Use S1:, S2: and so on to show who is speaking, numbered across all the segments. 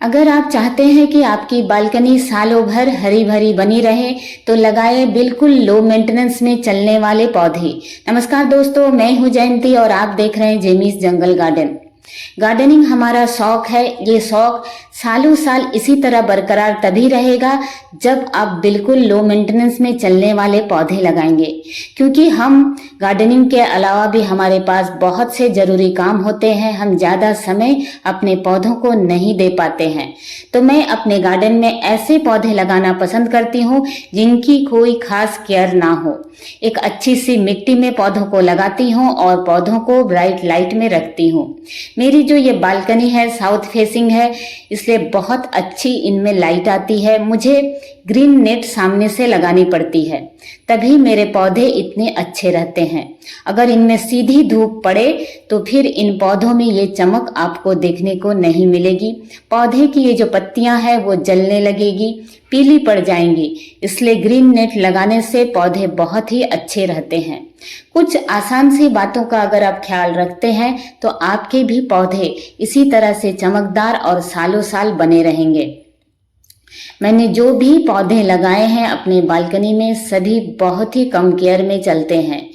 S1: अगर आप चाहते हैं कि आपकी बालकनी सालों भर हरी भरी बनी रहे तो लगाए बिल्कुल लो मेंटेनेंस में चलने वाले पौधे। नमस्कार दोस्तों, मैं हूं जयंती और आप देख रहे हैं जेमीज जंगल गार्डन। गार्डनिंग हमारा शौक है। ये शौक सालों साल इसी तरह बरकरार तभी रहेगा जब आप बिल्कुल लो मेंटेनेंस में चलने वाले पौधे लगाएंगे, क्योंकि हम गार्डनिंग के अलावा भी हमारे पास बहुत से जरूरी काम होते हैं। हम ज्यादा समय अपने पौधों को नहीं दे पाते हैं, तो मैं अपने गार्डन में ऐसे पौधे लगाना पसंद करती हूँ जिनकी कोई खास केयर ना हो। एक अच्छी सी मिट्टी में पौधों को लगाती हूँ और पौधों को ब्राइट लाइट में रखती हूँ। मेरी जो ये बालकनी है साउथ फेसिंग है, इसलिए बहुत अच्छी इनमें लाइट आती है। मुझे ग्रीन नेट सामने से लगानी पड़ती है, तभी मेरे पौधे इतने अच्छे रहते हैं। अगर इनमें सीधी धूप पड़े तो फिर इन पौधों में ये चमक आपको देखने को नहीं मिलेगी। पौधे की ये जो पत्तियां हैं वो जलने लगेगी, पीली पड़ जाएंगी। इसलिए ग्रीन नेट लगाने से पौधे बहुत ही अच्छे रहते हैं। कुछ आसान सी बातों का अगर आप ख्याल रखते हैं तो आपके भी पौधे इसी तरह से चमकदार और सालों साल बने रहेंगे। मैंने जो भी पौधे लगाए हैं अपने बालकनी में, सभी बहुत ही कम केयर में चलते हैं।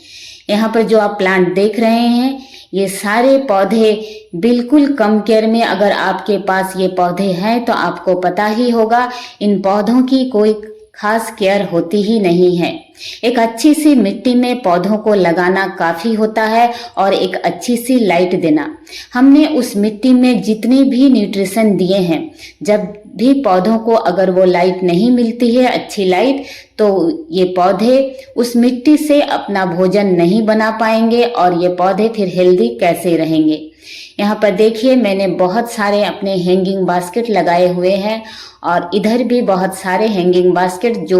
S1: यहाँ पर जो आप प्लांट देख रहे हैं, ये सारे पौधे बिल्कुल कम केयर में। अगर आपके पास ये पौधे हैं तो आपको पता ही होगा, इन पौधों की कोई खास केयर होती ही नहीं है। एक अच्छी सी मिट्टी में पौधों को लगाना काफी होता है और एक अच्छी सी लाइट देना। हमने उस मिट्टी में जितने भी न्यूट्रिशन दिए हैं, जब भी पौधों को अगर वो लाइट नहीं मिलती है, अच्छी लाइट, तो ये पौधे उस मिट्टी से अपना भोजन नहीं बना पाएंगे और ये पौधे फिर हेल्दी कैसे रहेंगे। यहाँ पर देखिए, मैंने बहुत सारे अपने हैंगिंग बास्केट लगाए हुए हैं और इधर भी बहुत सारे हैंगिंग बास्केट जो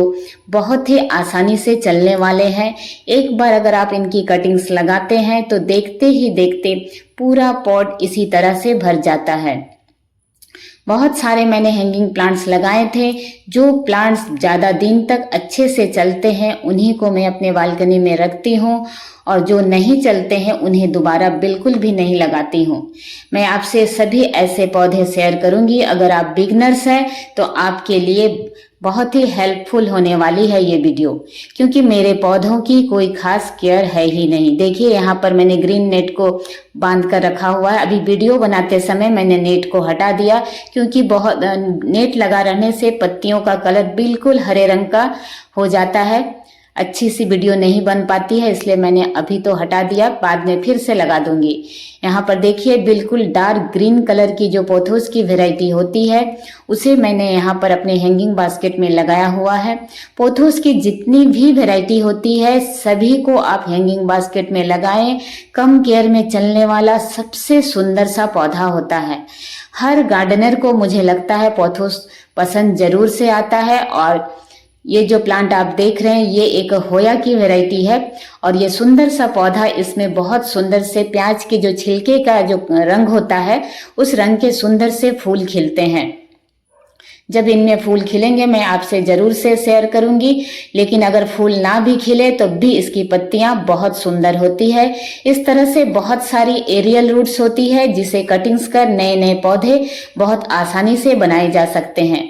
S1: बहुत ही आसानी से चलने वाले हैं। एक बार अगर आप इनकी कटिंग्स लगाते हैं तो देखते ही देखते पूरा पॉट इसी तरह से भर जाता है। बहुत सारे मैंने हैंगिंग प्लांट्स लगाए थे। जो प्लांट्स ज़्यादा दिन तक अच्छे से चलते हैं उन्हीं को मैं अपने बालकनी में रखती हूँ, और जो नहीं चलते हैं उन्हें दोबारा बिल्कुल भी नहीं लगाती हूँ। मैं आपसे सभी ऐसे पौधे शेयर करूँगी। अगर आप बिगनर्स हैं तो आपके लिए बहुत ही हेल्पफुल होने वाली है ये वीडियो, क्योंकि मेरे पौधों की कोई खास केयर है ही नहीं। देखिए, यहाँ पर मैंने ग्रीन नेट को बांध कर रखा हुआ है। अभी वीडियो बनाते समय मैंने नेट को हटा दिया, क्योंकि बहुत नेट लगा रहने से पत्तियों का कलर बिल्कुल हरे रंग का हो जाता है, अच्छी सी वीडियो नहीं बन पाती है, इसलिए मैंने अभी तो हटा दिया, बाद में फिर से लगा दूंगी। यहाँ पर देखिए, बिल्कुल डार्क ग्रीन कलर की जो पोथोस की वैरायटी होती है उसे मैंने यहाँ पर अपने हैंगिंग बास्केट में लगाया हुआ है। पोथोस की जितनी भी वैरायटी होती है सभी को आप हैंगिंग बास्केट में लगाएं। कम केयर में चलने वाला सबसे सुंदर सा पौधा होता है। हर गार्डनर को मुझे लगता है पोथोस पसंद जरूर से आता है। और ये जो प्लांट आप देख रहे हैं ये एक होया की वैरायटी है, और ये सुंदर सा पौधा, इसमें बहुत सुंदर से प्याज के जो छिलके का जो रंग होता है उस रंग के सुंदर से फूल खिलते हैं। जब इनमें फूल खिलेंगे मैं आपसे जरूर से शेयर करूंगी, लेकिन अगर फूल ना भी खिले तो भी इसकी पत्तियां बहुत सुंदर होती है। इस तरह से बहुत सारी एरियल रूट्स होती है जिसे कटिंग्स कर नए नए पौधे बहुत आसानी से बनाए जा सकते हैं।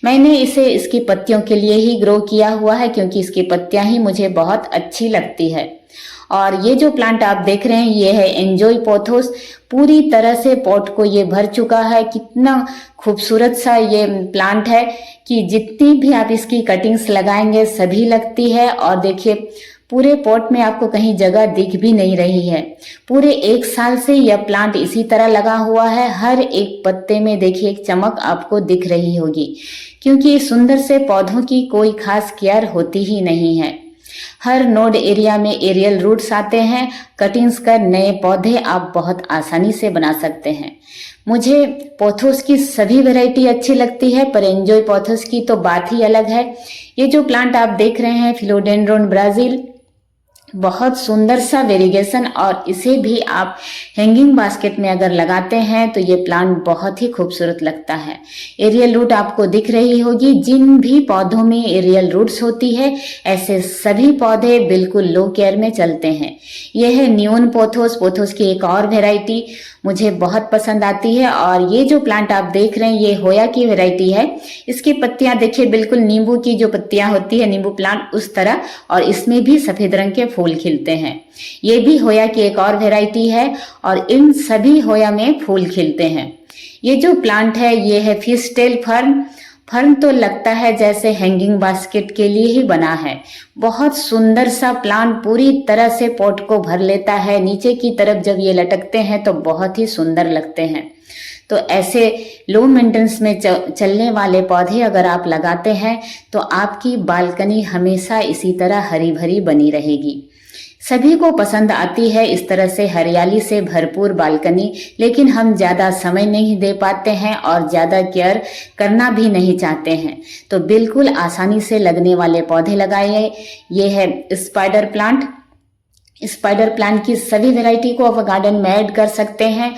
S1: मैंने इसे इसकी पत्तियों के लिए ही ग्रो किया हुआ है, क्योंकि इसकी पत्तियां ही मुझे बहुत अच्छी लगती है। और ये जो प्लांट आप देख रहे हैं ये है एंजॉय पोथोस। पूरी तरह से पॉट को ये भर चुका है। कितना खूबसूरत सा ये प्लांट है कि जितनी भी आप इसकी कटिंग्स लगाएंगे सभी लगती है। और देखिए, पूरे पॉट में आपको कहीं जगह दिख भी नहीं रही है। पूरे 1 साल से यह प्लांट इसी तरह लगा हुआ है। हर एक पत्ते में देखिए एक चमक आपको दिख रही होगी, क्योंकि सुंदर से पौधों की कोई खास केयर होती ही नहीं है। हर नोड एरिया में एरियल रूट्स आते हैं। कटिंग्स कर नए पौधे आप बहुत आसानी से बना सकते हैं। मुझे पोथोस की सभी वैरायटी अच्छी लगती है, पर एंजॉय पोथोस की तो बात ही अलग है। ये जो प्लांट आप देख रहे हैं फिलोडेंड्रोन ब्राजील, बहुत सुंदर सा वेरिगेशन, और इसे भी आप हैंगिंग बास्केट में अगर लगाते हैं तो ये प्लांट बहुत ही खूबसूरत लगता है। एरियल रूट आपको दिख रही होगी। जिन भी पौधों में एरियल रूट्स होती है ऐसे सभी पौधे बिल्कुल लो केयर में चलते हैं। यह है नियोन पोथोस। पोथोस की एक और वेराइटी मुझे बहुत पसंद आती है। और ये जो प्लांट आप देख रहे हैं ये होया की वेराइटी है। इसकी पत्तियां देखिए बिल्कुल नींबू की जो पत्तियां होती है, नींबू प्लांट उस तरह, और इसमें भी सफेद रंग के फूल खिलते हैं। ये भी होया की एक और वेराइटी है और इन सभी होया में फूल खिलते हैं। ये जो प्लांट है ये है फिशटेल फर्न। फर्न तो लगता है जैसे हैंगिंग बास्केट के लिए ही बना है। बहुत सुंदर सा प्लांट, पूरी तरह से पॉट को भर लेता है। नीचे की तरफ जब ये लटकते हैं तो बहुत ही सुंदर लगते हैं। तो ऐसे लो मेंटेनेंस में चलने वाले पौधे अगर आप लगाते हैं तो आपकी बालकनी हमेशा इसी तरह हरी भरी बनी रहेगी। सभी को पसंद आती है इस तरह से हरियाली से भरपूर बालकनी, लेकिन हम ज़्यादा समय नहीं दे पाते हैं और ज़्यादा केयर करना भी नहीं चाहते हैं। तो बिल्कुल आसानी से लगने वाले पौधे लगाइए। ये है स्पाइडर प्लांट। स्पाइडर प्लांट की सभी वैरायटी को आप गार्डन में ऐड कर सकते हैं।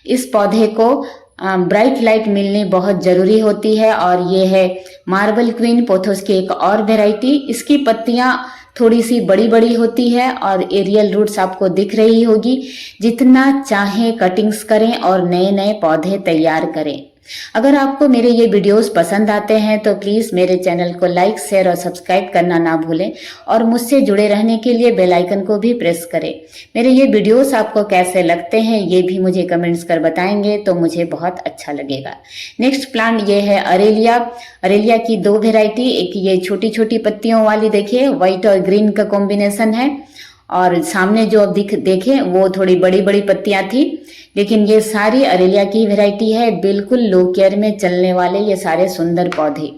S1: इस पौधे को ब्राइट लाइट मिलनी बहुत जरूरी होती है। और ये है मार्बल क्वीन, पोथोस की एक और वैरायटी। इसकी पत्तियां थोड़ी सी बड़ी बड़ी होती है और एरियल रूट्स आपको दिख रही होगी। जितना चाहे कटिंग्स करें और नए नए पौधे तैयार करें। अगर आपको मेरे ये वीडियोस पसंद आते हैं तो प्लीज़ मेरे चैनल को लाइक, शेयर और सब्सक्राइब करना ना भूलें और मुझसे जुड़े रहने के लिए बेल आइकन को भी प्रेस करें। मेरे ये वीडियोस आपको कैसे लगते हैं ये भी मुझे कमेंट्स कर बताएंगे तो मुझे बहुत अच्छा लगेगा। नेक्स्ट प्लांट ये है अरेलिया। अरेलिया की दो वेराइटी, एक ये छोटी छोटी पत्तियों वाली देखिए, व्हाइट और ग्रीन का कॉम्बिनेशन है, और सामने जो अब देखें वो थोड़ी बड़ी बड़ी पत्तियां थी। लेकिन ये सारी अरेलिया की वैरायटी है, बिल्कुल लो केयर में चलने वाले ये सारे सुंदर पौधे।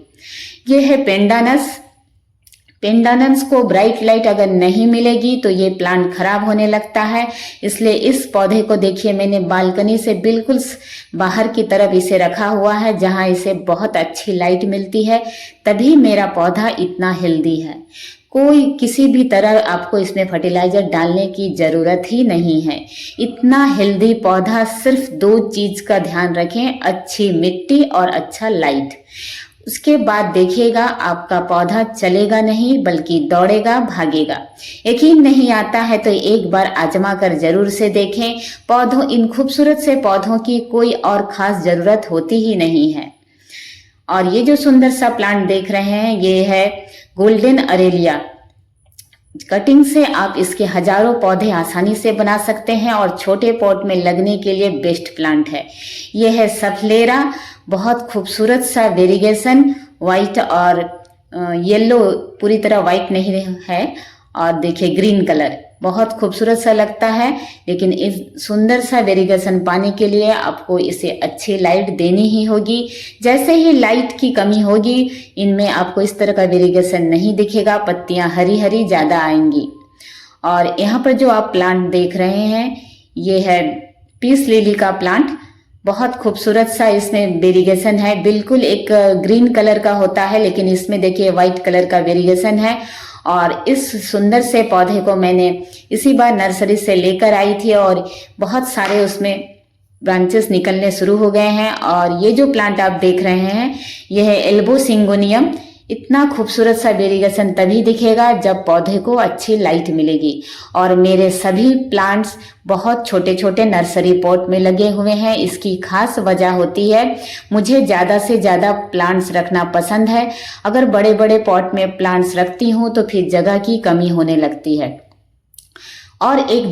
S1: ये है पेंडानस। पेंडानस को ब्राइट लाइट अगर नहीं मिलेगी तो ये प्लांट खराब होने लगता है। इसलिए इस पौधे को देखिए मैंने बालकनी से बिल्कुल बाहर की तरफ इसे रखा हुआ है जहां इसे बहुत अच्छी लाइट मिलती है, तभी मेरा पौधा इतना हेल्दी है। कोई किसी भी तरह आपको इसमें फर्टिलाइजर डालने की जरूरत ही नहीं है। इतना हेल्दी पौधा, सिर्फ दो चीज का ध्यान रखें, अच्छी मिट्टी और अच्छा लाइट। उसके बाद देखिएगा आपका पौधा चलेगा नहीं बल्कि दौड़ेगा, भागेगा। यकीन नहीं आता है तो एक बार आजमा कर जरूर से देखें। पौधों, इन खूबसूरत से पौधों की कोई और खास जरूरत होती ही नहीं है। और ये जो सुंदर सा प्लांट देख रहे हैं ये है गोल्डन अरेलिया। कटिंग से आप इसके हजारों पौधे आसानी से बना सकते हैं और छोटे पॉट में लगने के लिए बेस्ट प्लांट है। यह है सफलेरा। बहुत खूबसूरत सा वेरिगेशन, व्हाइट और येलो, पूरी तरह व्हाइट नहीं है, और देखिए ग्रीन कलर बहुत खूबसूरत सा लगता है। लेकिन इस सुंदर सा वेरिगेशन पाने के लिए आपको इसे अच्छी लाइट देनी ही होगी। जैसे ही लाइट की कमी होगी इनमें आपको इस तरह का वेरिगेशन नहीं दिखेगा, पत्तियां हरी हरी ज्यादा आएंगी। और यहाँ पर जो आप प्लांट देख रहे हैं ये है पीस लिली का प्लांट। बहुत खूबसूरत सा इसमें वेरिगेशन है, बिल्कुल एक ग्रीन कलर का होता है लेकिन इसमें देखिए व्हाइट कलर का वेरिगेशन है। और इस सुंदर से पौधे को मैंने इसी बार नर्सरी से लेकर आई थी और बहुत सारे उसमें ब्रांचेस निकलने शुरू हो गए हैं। और ये जो प्लांट आप देख रहे हैं ये है एल्बो सिंगोनियम। इतना खूबसूरत सा वेरिगेशन तभी दिखेगा जब पौधे को अच्छी लाइट मिलेगी। और मेरे सभी प्लांट्स बहुत छोटे छोटे नर्सरी पॉट में लगे हुए हैं। इसकी खास वजह होती है मुझे ज़्यादा से ज़्यादा प्लांट्स रखना पसंद है। अगर बड़े बड़े पॉट में प्लांट्स रखती हूँ तो फिर जगह की कमी होने लगती है। और एक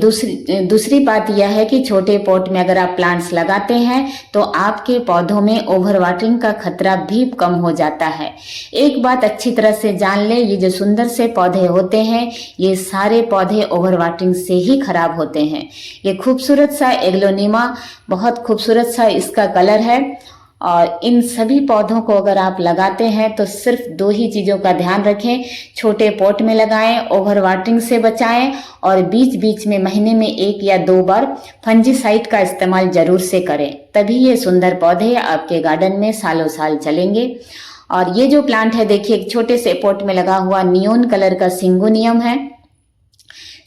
S1: दूसरी बात यह है कि छोटे पॉट में अगर आप प्लांट्स लगाते हैं तो आपके पौधों में ओवर वाटरिंग का खतरा भी कम हो जाता है। एक बात अच्छी तरह से जान ले, ये जो सुंदर से पौधे होते हैं ये सारे पौधे ओवर वाटरिंग से ही खराब होते हैं। ये खूबसूरत सा एग्लोनिमा, बहुत खूबसूरत सा इसका कलर है। और इन सभी पौधों को अगर आप लगाते हैं तो सिर्फ दो ही चीज़ों का ध्यान रखें, छोटे पॉट में लगाएं, ओवर वाटरिंग से बचाएं और बीच बीच में महीने में 1 या 2 बार फंजीसाइड का इस्तेमाल जरूर से करें, तभी ये सुंदर पौधे आपके गार्डन में सालों साल चलेंगे। और ये जो प्लांट है देखिए एक छोटे से पॉट में लगा हुआ नियोन कलर का सिंगोनियम है।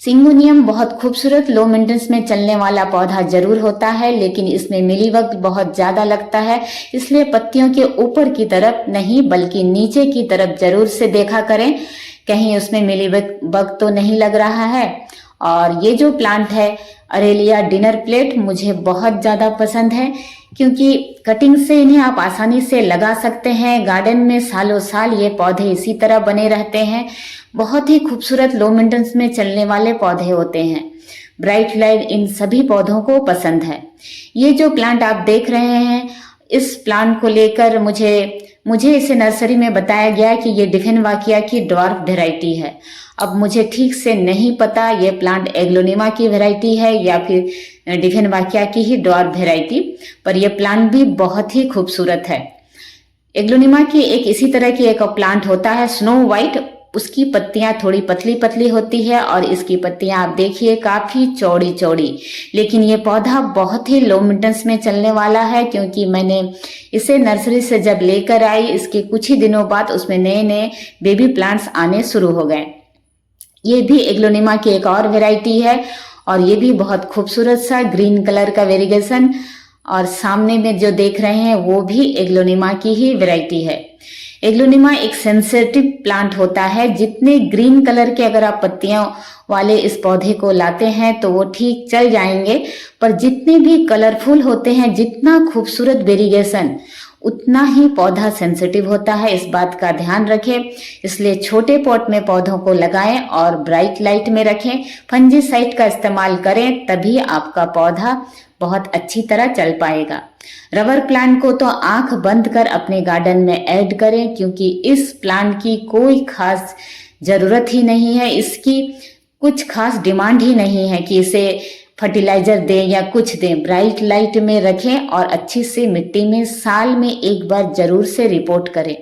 S1: सिंगोनियम बहुत खूबसूरत लो मेंटेनेंस में चलने वाला पौधा जरूर होता है, लेकिन इसमें मिलीबग बहुत ज्यादा लगता है, इसलिए पत्तियों के ऊपर की तरफ नहीं बल्कि नीचे की तरफ जरूर से देखा करें, कहीं उसमें मिलीबग तो नहीं लग रहा है। और ये जो प्लांट है अरेलिया डिनर प्लेट मुझे बहुत ज्यादा पसंद है, क्योंकि कटिंग से इन्हें आप आसानी से लगा सकते हैं। गार्डन में सालों साल ये पौधे इसी तरह बने रहते हैं। बहुत ही खूबसूरत लो मेंटेनेंस में चलने वाले पौधे होते हैं। ब्राइट लाइट इन सभी पौधों को पसंद है। ये जो प्लांट आप देख रहे हैं, इस प्लांट को लेकर मुझे इसे नर्सरी में बताया गया कि ये डिफेनवाकिया की ड्वार्फ वेराइटी है। अब मुझे ठीक से नहीं पता ये प्लांट एग्लोनिमा की वेराइटी है या फिर डिफेनवाकिया की ही ड्वार्फ वेराइटी, पर यह प्लांट भी बहुत ही खूबसूरत है। एग्लोनिमा की एक इसी तरह की एक प्लांट होता है स्नो व्हाइट, उसकी पत्तियां थोड़ी पतली पतली होती है और इसकी पत्तियां आप देखिए काफी चौड़ी चौड़ी। लेकिन ये पौधा बहुत ही लो मेंटेनेंस में चलने वाला है, क्योंकि मैंने इसे नर्सरी से जब लेकर आई इसके कुछ ही दिनों बाद उसमें नए नए बेबी प्लांट्स आने शुरू हो गए। ये भी एग्लोनिमा की एक और वेराइटी है और ये भी बहुत खूबसूरत सा ग्रीन कलर का वेरिगेशन, और सामने में जो देख रहे हैं वो भी एग्लोनिमा की ही वेराइटी है। एग्लोनिमा एक सेंसिटिव प्लांट होता है। जितने ग्रीन कलर के अगर आप पत्तियों वाले इस पौधे को लाते हैं तो वो ठीक चल जाएंगे, पर जितने भी कलरफुल होते हैं, जितना खूबसूरत वेरिगेशन, उतना ही पौधा सेंसिटिव होता है। इस बात का ध्यान रखें। इसलिए छोटे पॉट में पौधों को लगाएं और ब्राइट लाइट में रखें। फंजीसाइड का इस्तेमाल करें, तभी आपका पौधा बहुत अच्छी तरह चल पाएगा। रबर प्लांट को तो आंख बंद कर अपने गार्डन में ऐड करें, क्योंकि इस प्लांट की कोई खास जरूरत ही नहीं है। इसकी कुछ खास डिमांड ही नहीं है कि इसे फर्टिलाइजर दें या कुछ दें। ब्राइट लाइट में रखें और अच्छी से मिट्टी में साल में एक बार जरूर से रिपोर्ट करें।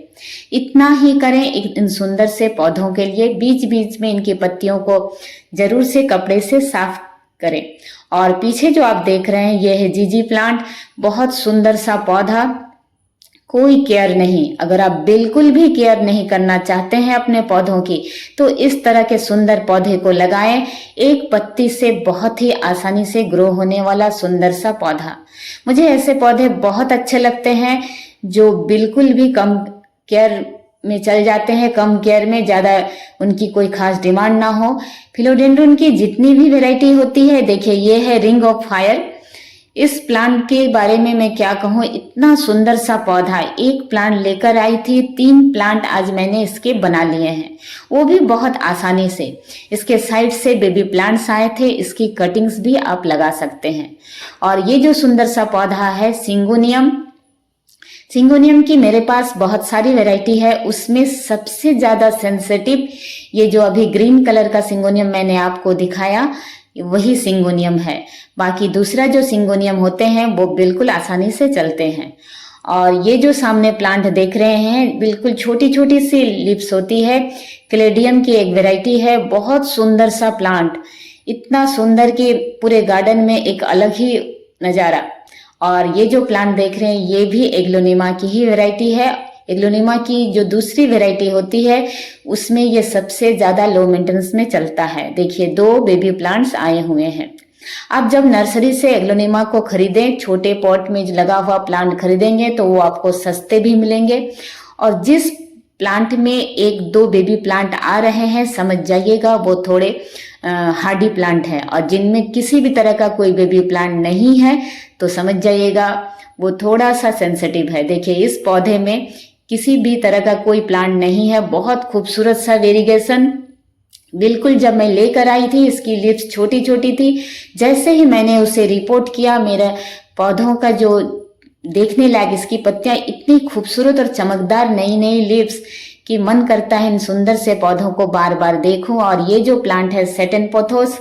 S1: इतना ही करें इन सुंदर से पौधों के लिए। बीच बीच में इनकी पत्तियों को जरूर से कपड़े से साफ करें। और पीछे जो आप देख रहे हैं ये है जीजी प्लांट, बहुत सुंदर सा पौधा, कोई केयर नहीं। अगर आप बिल्कुल भी केयर नहीं करना चाहते हैं अपने पौधों की, तो इस तरह के सुंदर पौधे को लगाएं। एक पत्ती से बहुत ही आसानी से ग्रो होने वाला सुंदर सा पौधा। मुझे ऐसे पौधे बहुत अच्छे लगते हैं जो बिल्कुल भी कम केयर में चल जाते हैं, कम केयर में, ज्यादा उनकी कोई खास डिमांड ना हो। फिलोडेंड्रन की जितनी भी वैरायटी होती है, देखिए ये है रिंग ऑफ फायर। इस प्लांट के बारे में मैं क्या कहूँ, इतना सुंदर सा पौधा। एक प्लांट लेकर आई थी, 3 प्लांट आज मैंने इसके बना लिए हैं, वो भी बहुत आसानी से। इसके साइड से बेबी प्लांट्स आए थे, इसकी कटिंग्स भी आप लगा सकते हैं। और ये जो सुंदर सा पौधा है सिंगोनियम की मेरे पास बहुत सारी वैरायटी है, उसमें सबसे ज्यादा सेंसिटिव ये जो अभी ग्रीन कलर का सिंगोनियम मैंने आपको दिखाया, वही सिंगोनियम है। बाकी दूसरा जो सिंगोनियम होते हैं वो बिल्कुल आसानी से चलते हैं। और ये जो सामने प्लांट देख रहे हैं, बिल्कुल छोटी छोटी सी लिप्स होती है, क्लेडियम की एक वैरायटी है। बहुत सुंदर सा प्लांट, इतना सुंदर कि पूरे गार्डन में एक अलग ही नजारा। और ये जो प्लांट देख रहे हैं ये भी एग्लोनिमा की ही वैरायटी है। एग्लोनिमा की जो दूसरी वैरायटी होती है उसमें ये सबसे ज्यादा लो मेंटेनेंस में चलता है। देखिए 2 बेबी प्लांट्स आए हुए हैं। आप जब नर्सरी से एग्लोनिमा को खरीदें, छोटे पॉट में लगा हुआ प्लांट खरीदेंगे तो वो आपको सस्ते भी मिलेंगे। और जिस प्लांट में 1-2 बेबी प्लांट आ रहे हैं, समझ जाइएगा वो थोड़े हार्डी प्लांट है। और जिनमें किसी भी तरह का कोई बेबी प्लांट नहीं है तो समझ जाइएगा वो थोड़ा सा सेंसिटिव है। देखिए इस पौधे में किसी भी तरह का कोई प्लांट नहीं है। बहुत खूबसूरत सा वेरिगेशन। बिल्कुल जब मैं लेकर आई थी इसकी लिप्स छोटी छोटी थी। जैसे ही मैंने उसे रिपोर्ट किया, मेरे पौधों का जो देखने लायक, इसकी पत्तियां इतनी खूबसूरत और चमकदार नई नई लिप्स कि मन करता है इन सुंदर से पौधों को बार बार देखूं। और ये जो प्लांट है सैटिन पोथोस,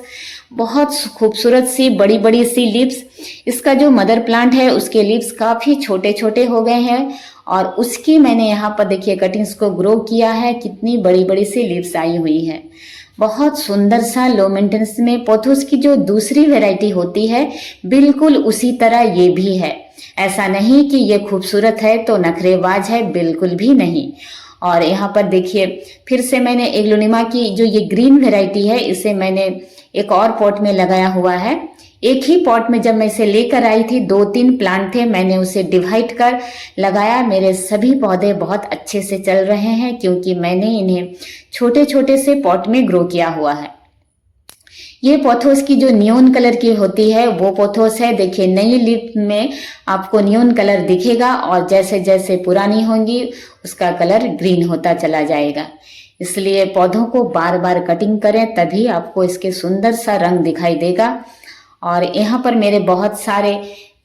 S1: बहुत खूबसूरत सी बड़ी बड़ी सी लिप्स। इसका जो मदर प्लांट है उसके लिप्स काफी छोटे छोटे हो गए हैं और उसकी मैंने यहाँ पर देखिए कटिंग्स को ग्रो किया है, कितनी बड़ी बड़ी सी लिप्स आई हुई है। बहुत सुंदर सा लो मेंटेनेंस में। पोथोस की जो दूसरी वैरायटी होती है बिल्कुल उसी तरह ये भी है। ऐसा नहीं कि ये खूबसूरत है तो नखरेबाज है, बिल्कुल भी नहीं। और यहाँ पर देखिए फिर से मैंने एग्लोनिमा की जो ये ग्रीन वैरायटी है इसे मैंने एक और पॉट में लगाया हुआ है। एक ही पॉट में जब मैं इसे लेकर आई थी 2-3 प्लांट थे, मैंने उसे डिवाइड कर लगाया। मेरे सभी पौधे बहुत अच्छे से चल रहे हैं क्योंकि मैंने इन्हें छोटे छोटे से पॉट में ग्रो किया हुआ है। ये पोथोस की जो नियोन कलर की होती है वो पोथोस है। देखिए नई लीफ में आपको नियोन कलर दिखेगा और जैसे जैसे पुरानी होंगी उसका कलर ग्रीन होता चला जाएगा। इसलिए पौधों को बार बार कटिंग करें, तभी आपको इसके सुंदर सा रंग दिखाई देगा। और यहाँ पर मेरे बहुत सारे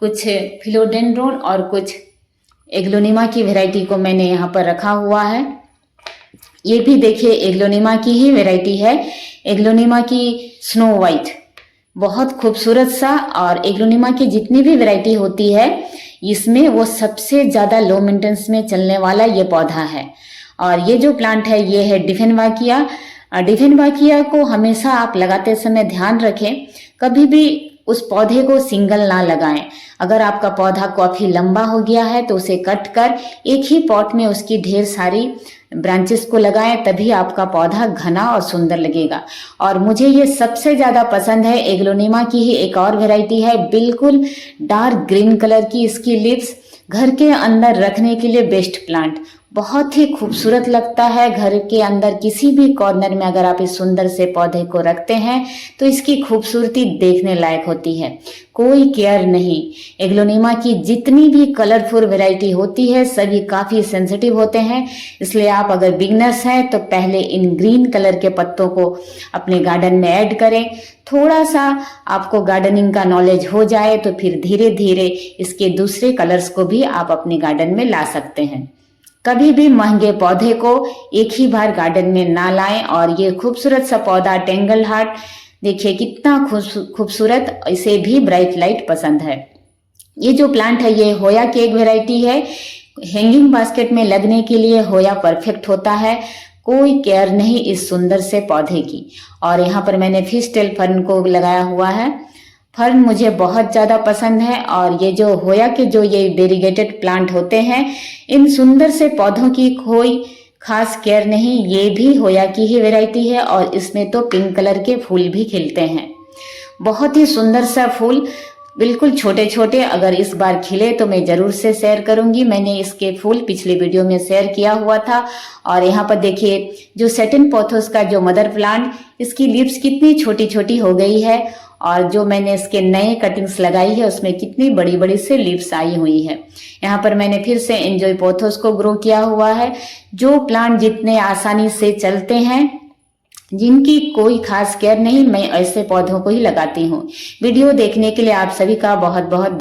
S1: कुछ फिलोडेंड्रोन और कुछ एग्लोनिमा की वैरायटी को मैंने यहाँ पर रखा हुआ है। ये भी देखिए एग्लोनिमा की ही वैरायटी है, एग्लोनिमा की स्नो वाइट, बहुत खूबसूरत सा। और एग्लोनिमा की जितनी भी वैरायटी होती है इसमें वो सबसे ज़्यादा लो मेंटेनेंस में चलने वाला ये पौधा है। और ये जो प्लांट है ये है डिफेनबाकिया। डिफेनबाकिया को हमेशा आप लगाते समय ध्यान रखें, कभी भी उस पौधे को सिंगल ना लगाएं। अगर आपका पौधा काफी लंबा हो गया है तो उसे कट कर एक ही पॉट में उसकी ढेर सारी ब्रांचेस को लगाएं, तभी आपका पौधा घना और सुंदर लगेगा। और मुझे ये सबसे ज्यादा पसंद है, एग्लोनिमा की ही एक और वैरायटी है, बिल्कुल डार्क ग्रीन कलर की इसकी लीव्स, घर के अंदर रखने के लिए बेस्ट प्लांट, बहुत ही खूबसूरत लगता है। घर के अंदर किसी भी कॉर्नर में अगर आप इस सुंदर से पौधे को रखते हैं तो इसकी खूबसूरती देखने लायक होती है, कोई केयर नहीं। एग्लोनिमा की जितनी भी कलरफुल वैरायटी होती है सभी काफी सेंसिटिव होते हैं, इसलिए आप अगर बिगनर्स हैं तो पहले इन ग्रीन कलर के पत्तों को अपने गार्डन में ऐड करें। थोड़ा सा आपको गार्डनिंग का नॉलेज हो जाए तो फिर धीरे धीरे इसके दूसरे कलर्स को भी आप अपने गार्डन में ला सकते हैं। कभी भी महंगे पौधे को एक ही बार गार्डन में ना लाएं। और ये खूबसूरत सा पौधा टेंगल हार्ट देखिए कितना खूबसूरत, इसे भी ब्राइट लाइट पसंद है। ये जो प्लांट है ये होया की एक वैरायटी है, हैंगिंग बास्केट में लगने के लिए होया परफेक्ट होता है, कोई केयर नहीं इस सुंदर से पौधे की। और यहाँ पर मैंने फिश टेल फर्न को लगाया हुआ है, फर्न मुझे बहुत ज़्यादा पसंद है। और ये जो होया के जो ये वेरीगेटेड प्लांट होते हैं, इन सुंदर से पौधों की कोई खास केयर नहीं, ये भी होया की ही वैरायटी है और इसमें तो पिंक कलर के फूल भी खिलते हैं, बहुत ही सुंदर सा फूल, बिल्कुल छोटे छोटे। अगर इस बार खिले तो मैं जरूर से शेयर करूंगी, मैंने इसके फूल पिछले वीडियो में शेयर किया हुआ था। और यहाँ पर देखिए जो सेटिन पोथोस का जो मदर प्लांट, इसकी लीव्स कितनी छोटी छोटी हो गई है और जो मैंने इसके नए कटिंग्स लगाई है उसमें कितनी बड़ी बड़ी से लीव्स आई हुई है। यहाँ पर मैंने फिर से एंजॉय पोथोस को ग्रो किया हुआ है। जो प्लांट जितने आसानी से चलते हैं, जिनकी कोई खास केयर नहीं, मैं ऐसे पौधों को ही लगाती हूँ। वीडियो देखने के लिए आप सभी का बहुत बहुत